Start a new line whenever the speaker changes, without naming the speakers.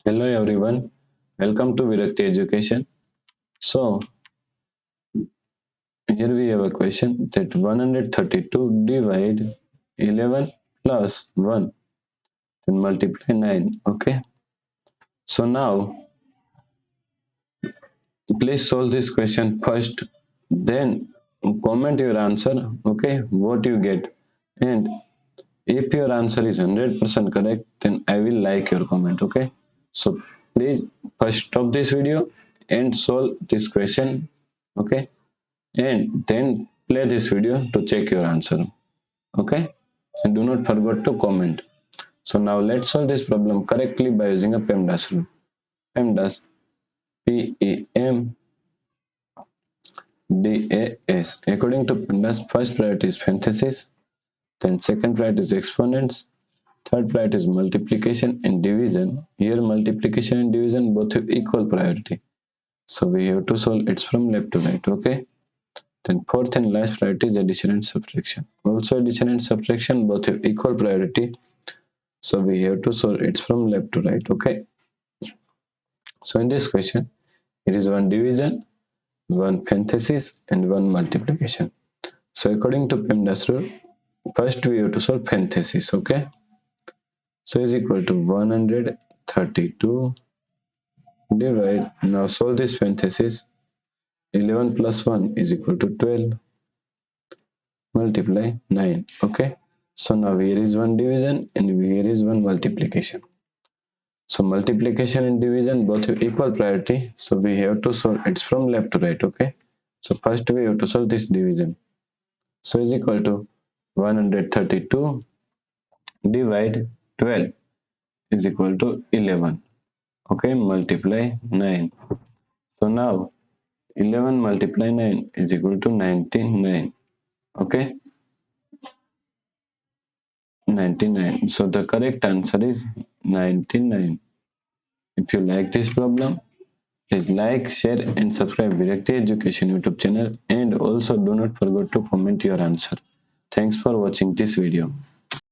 Hello everyone, welcome to Virakti Education. So, here we have a question that 132 divide 11 plus 1 then multiply 9. Okay, so now please solve this question first, then comment your answer. Okay, what you get, and if your answer is 100% correct, then I will like your comment. Okay, so please first stop this video and solve this question. Okay, and then play this video to check your answer. Okay, and do not forget to comment. So now let's solve this problem correctly by using a PEMDAS rule. PEMDAS, PEMDAS. According to PEMDAS, first priority is parenthesis, then second priority is exponents, third priority is multiplication and division. Here multiplication and division both have equal priority, so we have to solve it from left to right. Okay, then fourth and last priority is addition and subtraction. Also addition and subtraction both have equal priority. So we have to solve it from left to right. Okay. So in this question, it is one division, one parenthesis, and one multiplication. So according to PEMDAS rule, first we have to solve parenthesis. Okay. So is equal to 132 divide. Now solve this parenthesis. 11 plus 1 is equal to 12. Multiply 9. Okay, so now here is one division and here is one multiplication. So multiplication and division both have equal priority, so we have to solve it from left to right. Okay, so first we have to solve this division. So is equal to 132 divide 12 is equal to 11. Okay, multiply 9. So now 11 multiply 9 is equal to 99. Okay, 99. So the correct answer is 99. If you like this problem, please like, share and subscribe Virakti Education YouTube channel, and also do not forget to comment your answer. Thanks for watching this video.